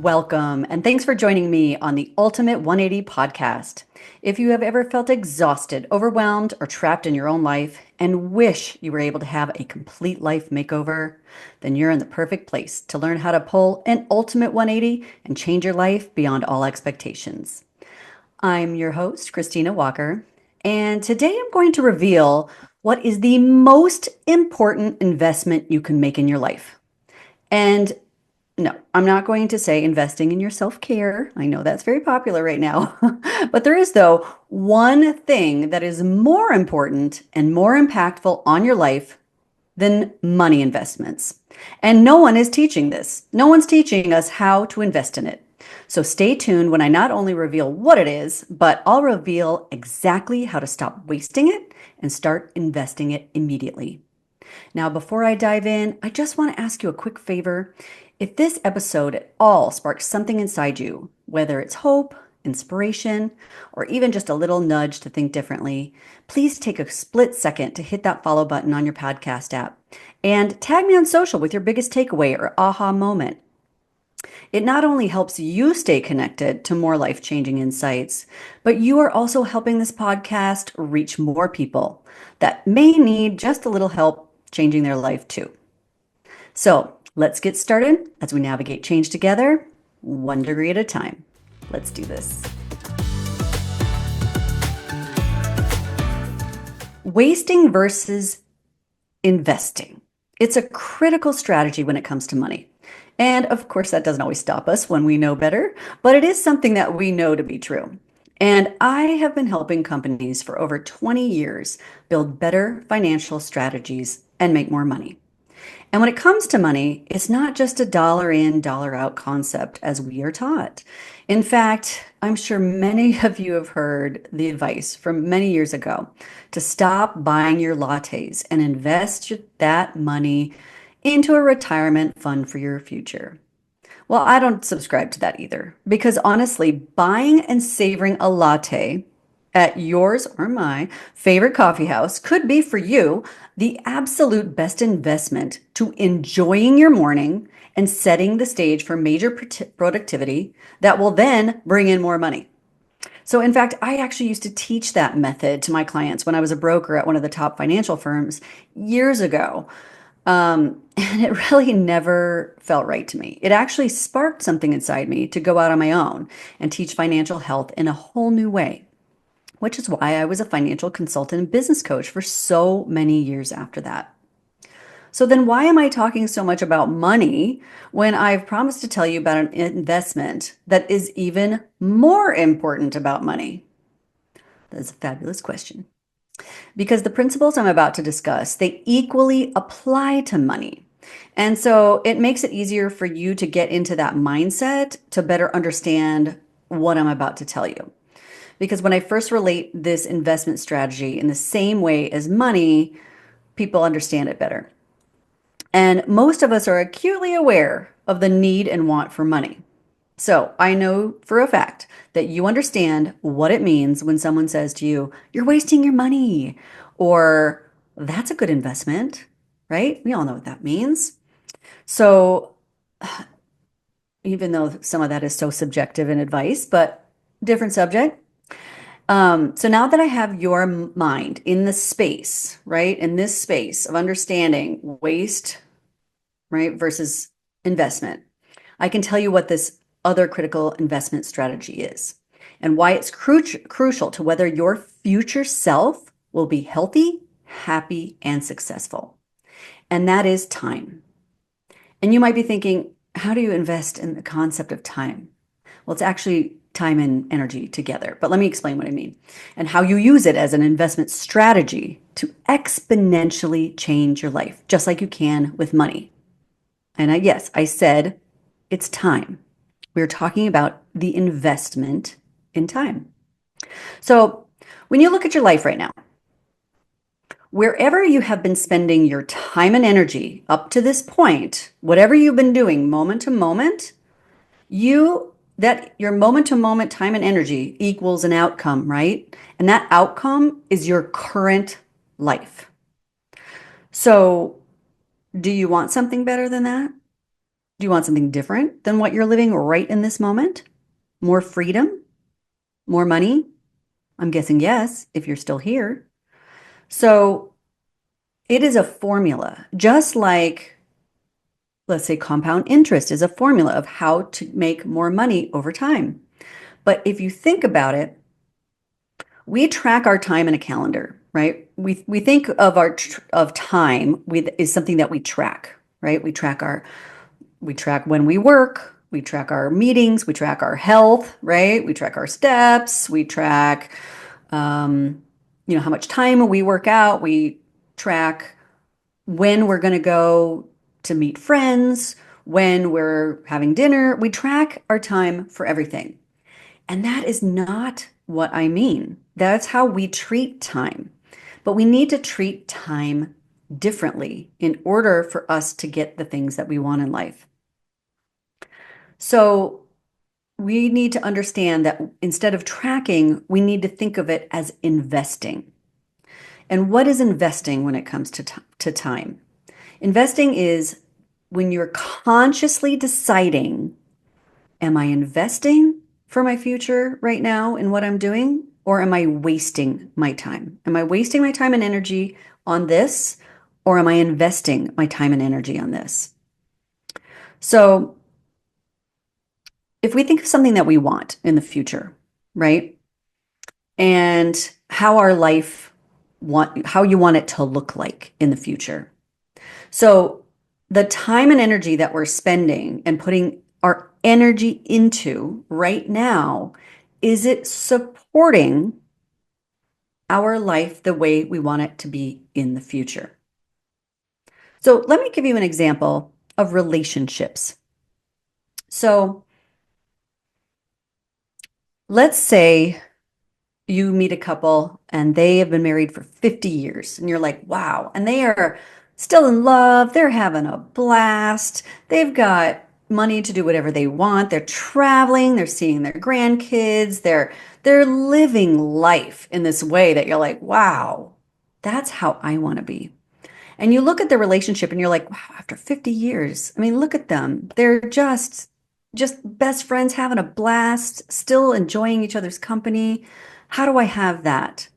Welcome, and thanks for joining me on the Ultimate 180 podcast. If you have ever felt exhausted, overwhelmed, or trapped in your own life and wish you were able to have a complete life makeover, then you're in the perfect place to learn how to pull an Ultimate 180 and change your life beyond all expectations. I'm your host, Kristina Walker, and today I'm going to reveal what is the most important investment you can make in your life. And no, I'm not going to say investing in your self-care. I know that's very popular right now. But there is, though, one thing that is more important and more impactful on your life than money investments. And no one is teaching this. No one's teaching us how to invest in it. So stay tuned when I not only reveal what it is, but I'll reveal exactly how to stop wasting it and start investing it immediately. Now, before I dive in, I just want to ask you a quick favor. If this episode at all sparks something inside you, whether it's hope, inspiration, or even just a little nudge to think differently, please take a split second to hit that follow button on your podcast app and tag me on social with your biggest takeaway or aha moment. It not only helps you stay connected to more life-changing insights, but you are also helping this podcast reach more people that may need just a little help changing their life too. So let's get started as we navigate change together, 1 degree at a time. Let's do this. Wasting versus investing. It's a critical strategy when it comes to money. And of course, that doesn't always stop us when we know better, but it is something that we know to be true. And I have been helping companies for over 20 years build better financial strategies and make more money. And when it comes to money, it's not just a dollar in, dollar out concept as we are taught. In fact, I'm sure many of you have heard the advice from many years ago to stop buying your lattes and invest that money into a retirement fund for your future. Well, I don't subscribe to that either, because honestly, buying and savoring a latte at yours or my favorite coffee house could be for you the absolute best investment to enjoying your morning and setting the stage for major productivity that will then bring in more money. So, in fact, I actually used to teach that method to my clients when I was a broker at one of the top financial firms years ago. And it really never felt right to me. It actually sparked something inside me to go out on my own and teach financial health in a whole new way, which is why I was a financial consultant and business coach for so many years after that. So then why am I talking so much about money when I've promised to tell you about an investment that is even more important about money? That's a fabulous question. Because the principles I'm about to discuss, they equally apply to money. And so it makes it easier for you to get into that mindset to better understand what I'm about to tell you. Because when I first relate this investment strategy in the same way as money, people understand it better. And most of us are acutely aware of the need and want for money. So I know for a fact that you understand what it means when someone says to you, "You're wasting your money," or "That's a good investment," right? We all know what that means. So even though some of that is so subjective in advice, but different subject. So now that I have your mind in the space, right, in this space of understanding waste, right, versus investment, I can tell you what this other critical investment strategy is and why it's crucial to whether your future self will be healthy, happy, and successful. And that is time. And you might be thinking, how do you invest in the concept of time? Well, it's actually time and energy together. But let me explain what I mean and how you use it as an investment strategy to exponentially change your life, just like you can with money. And yes, I said it's time. We're talking about the investment in time. So when you look at your life right now, wherever you have been spending your time and energy up to this point, whatever you've been doing moment to moment, your moment to moment time and energy equals an outcome, right? And that outcome is your current life. So, do you want something better than that? Do you want something different than what you're living right in this moment? More freedom? More money? I'm guessing yes, if you're still here. So it is a formula, just like, let's say, compound interest is a formula of how to make more money over time. But if you think about it, we track our time in a calendar, right? We think of of time is something that we track, right? We track when we work, we track our meetings, we track our health, right? We track our steps, we track um, how much time we work out, we track when we're going to go to meet friends, when we're having dinner. We track our time for everything. And that is not what I mean. That's how we treat time. But we need to treat time differently in order for us to get the things that we want in life. So we need to understand that instead of tracking, we need to think of it as investing. And what is investing when it comes to time? Investing is when you're consciously deciding, am I investing for my future right now in what I'm doing? Or am I wasting my time? Am I wasting my time and energy on this? Or am I investing my time and energy on this? So if we think of something that we want in the future, right? And how our life how you want it to look like in the future. So the time and energy that we're spending and putting our energy into right now, is it supporting our life the way we want it to be in the future? So let me give you an example of relationships. So let's say you meet a couple and they have been married for 50 years and you're like, wow. And they are still in love. They're having a blast. They've got money to do whatever they want. They're traveling, they're seeing their grandkids. They're living life in this way that you're like, wow, that's how I want to be. And you look at the relationship and you're like, wow, after 50 years, I mean, look at them. They're just best friends having a blast, still enjoying each other's company. How do I have that?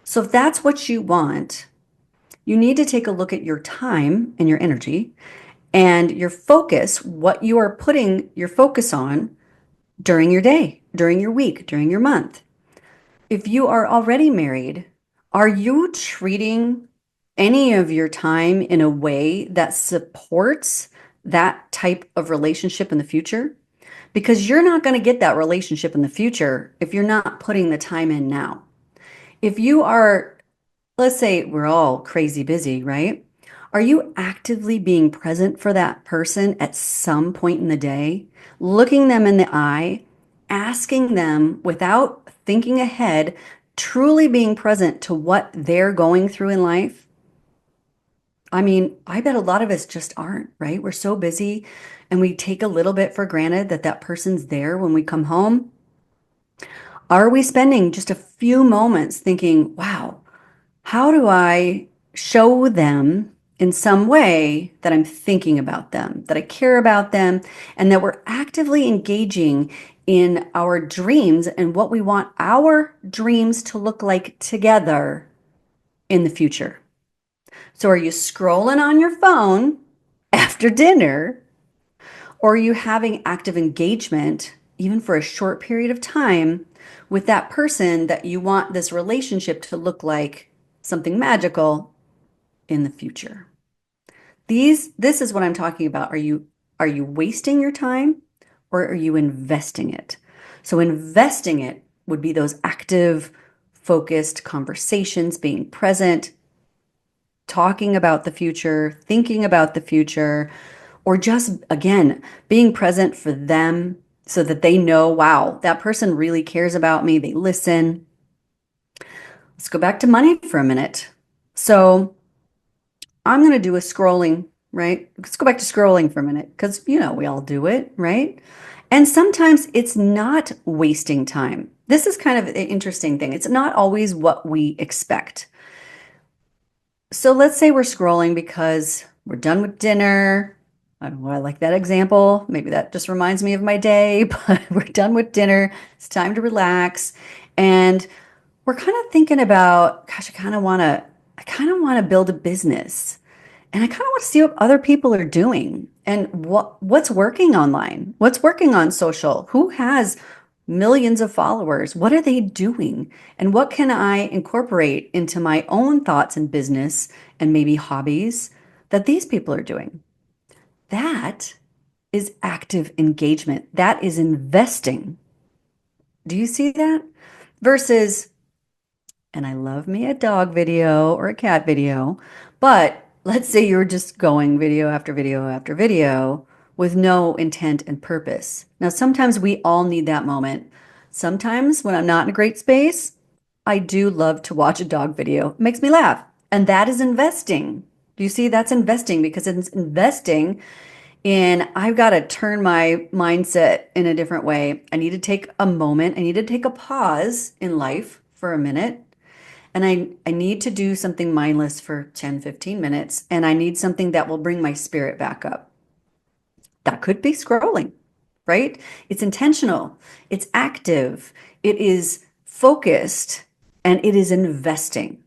So if that's what you want, you need to take a look at your time and your energy and your focus, what you are putting your focus on during your day, during your week, during your month. If you are already married, are you treating any of your time in a way that supports that type of relationship in the future? Because you're not going to get that relationship in the future if you're not putting the time in now. If you are, let's say we're all crazy busy, right? Are you actively being present for that person at some point in the day, looking them in the eye, asking them without thinking ahead, truly being present to what they're going through in life? I mean, I bet a lot of us just aren't, right? We're so busy and we take a little bit for granted that that person's there when we come home. Are we spending just a few moments thinking, wow, how do I show them in some way that I'm thinking about them, that I care about them, and that we're actively engaging in our dreams and what we want our dreams to look like together in the future? So, are you scrolling on your phone after dinner, or are you having active engagement, even for a short period of time, with that person that you want this relationship to look like something magical in the future? This is what I'm talking about. Are you wasting your time or are you investing it? So investing it would be those active, focused conversations, being present, talking about the future, thinking about the future, or just again, being present for them so that they know, wow, that person really cares about me. They listen. Let's go back to money for a minute. So I'm going to do a scrolling, right? Let's go back to scrolling for a minute because, we all do it, right? And sometimes it's not wasting time. This is kind of an interesting thing. It's not always what we expect. So let's say we're scrolling because we're done with dinner. I don't know why I like that example. Maybe that just reminds me of my day, but we're done with dinner. It's time to relax. And we're kind of thinking about, gosh, I kind of want to build a business. And I kind of want to see what other people are doing and what's working online, what's working on social, who has millions of followers, what are they doing? And what can I incorporate into my own thoughts and business and maybe hobbies that these people are doing? That is active engagement. That is investing. Do you see that? Versus, and I love me a dog video or a cat video, but let's say you're just going video after video after video with no intent and purpose. Now, sometimes we all need that moment. Sometimes when I'm not in a great space, I do love to watch a dog video. It makes me laugh. And that is investing. Do you see? That's investing because it's investing in I've got to turn my mindset in a different way. I need to take a moment. I need to take a pause in life for a minute and I need to do something mindless for 10, 15 minutes. And I need something that will bring my spirit back up. That could be scrolling, right? It's intentional, it's active, it is focused, and it is investing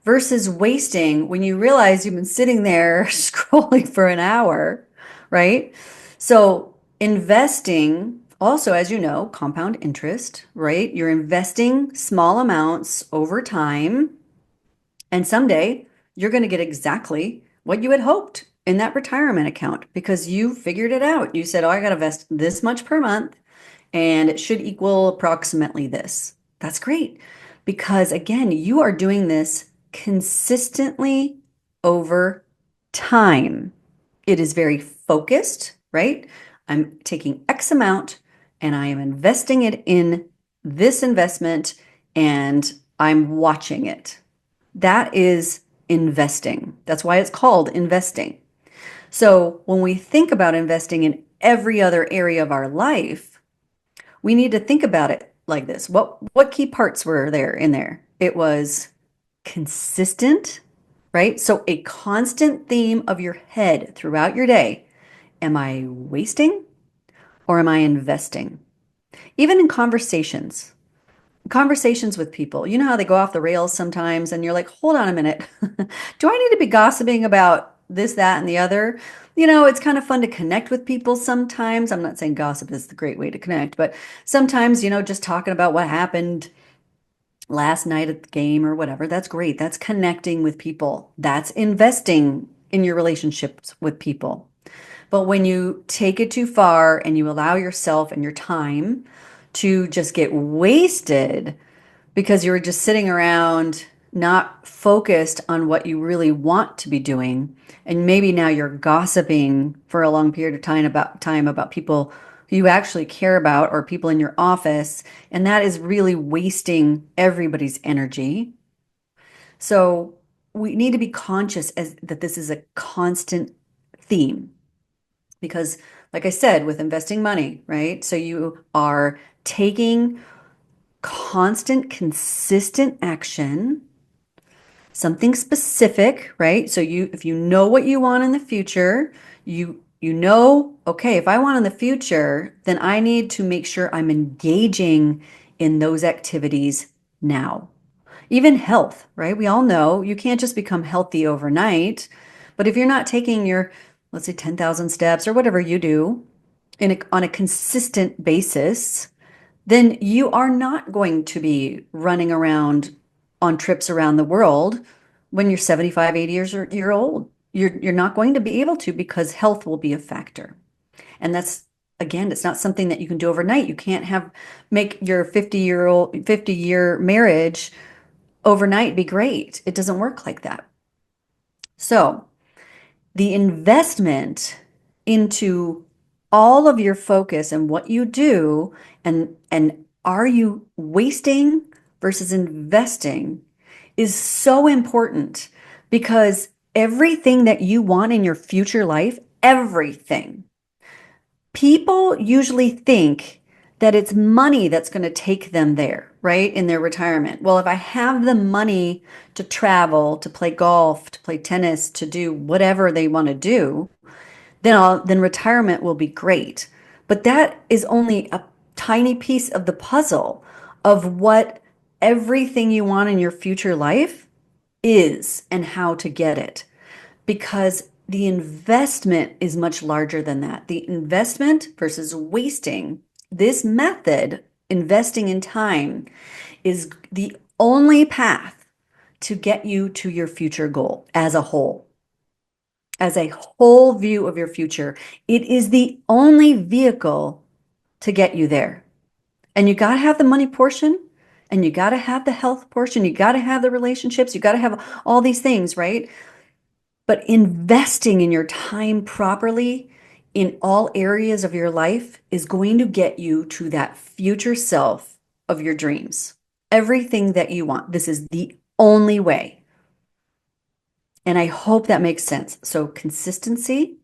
versus wasting when you realize you've been sitting there scrolling for an hour, right? So, investing also, as you know, compound interest, right? You're investing small amounts over time, and someday you're going to get exactly what you had hoped in that retirement account because you figured it out. You said, oh, I got to invest this much per month and it should equal approximately this. That's great because, again, you are doing this consistently over time. It is very focused, right? I'm taking X amount and I am investing it in this investment and I'm watching it. That is investing. That's why it's called investing. So when we think about investing in every other area of our life, we need to think about it like this. What key parts were there in there? It was consistent, right? So a constant theme of your head throughout your day. Am I wasting or am I investing? Even in conversations with people. You know how they go off the rails sometimes, and you're like, hold on a minute. Do I need to be gossiping about this, that, and the other? You know, it's kind of fun to connect with people sometimes. I'm not saying gossip is the great way to connect, but sometimes, just talking about what happened last night at the game or whatever, that's great. That's connecting with people. That's investing in your relationships with people. But when you take it too far and you allow yourself and your time to just get wasted because you were just sitting around not focused on what you really want to be doing, and maybe now you're gossiping for a long period of time about people who you actually care about or people in your office, and that is really wasting everybody's energy. So we need to be conscious as that this is a constant theme because, like I said, with investing money, right? So you are taking constant, consistent action, something specific, right? So if you know what you want in the future, you know, okay, if I want in the future, then I need to make sure I'm engaging in those activities now. Even health, right? We all know you can't just become healthy overnight, but if you're not taking your, let's say, 10,000 steps or whatever you do on a consistent basis, then you are not going to be running around on trips around the world when you're 75, 80 year old. You're not going to be able to because health will be a factor. And that's again, it's not something that you can do overnight. You can't make your 50-year marriage overnight be great. It doesn't work like that. So, the investment into all of your focus and what you do and are you wasting versus investing is so important because everything that you want in your future life, everything, people usually think that it's money that's going to take them there, right? In their retirement. Well, if I have the money to travel, to play golf, to play tennis, to do whatever they want to do, then retirement will be great. But that is only a tiny piece of the puzzle of what everything you want in your future life is and how to get it. Because the investment is much larger than that. The investment versus wasting, this method, investing in time, is the only path to get you to your future goal as a whole view of your future. It is the only vehicle to get you there. And you got to have the money portion, and you got to have the health portion, you got to have the relationships, you got to have all these things, right? But investing in your time properly in all areas of your life is going to get you to that future self of your dreams. Everything that you want. This is the only way. And I hope that makes sense. So, consistency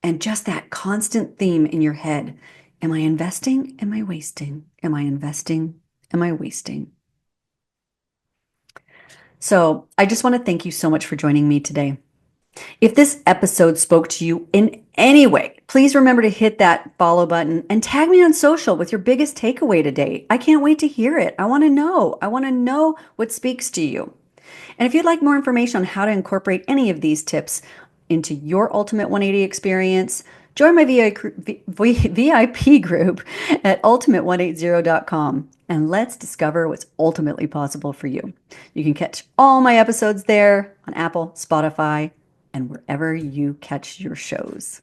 and just that constant theme in your head. Am I investing? Am I wasting? Am I investing? Am I wasting? So, I just want to thank you so much for joining me today. If this episode spoke to you in any way, please remember to hit that follow button and tag me on social with your biggest takeaway today. I can't wait to hear it. I want to know. I want to know what speaks to you. And if you'd like more information on how to incorporate any of these tips into your ultimate 180 experience, join my VIP group at ultimate180.com and let's discover what's ultimately possible for you. You can catch all my episodes there on Apple, Spotify, and wherever you catch your shows.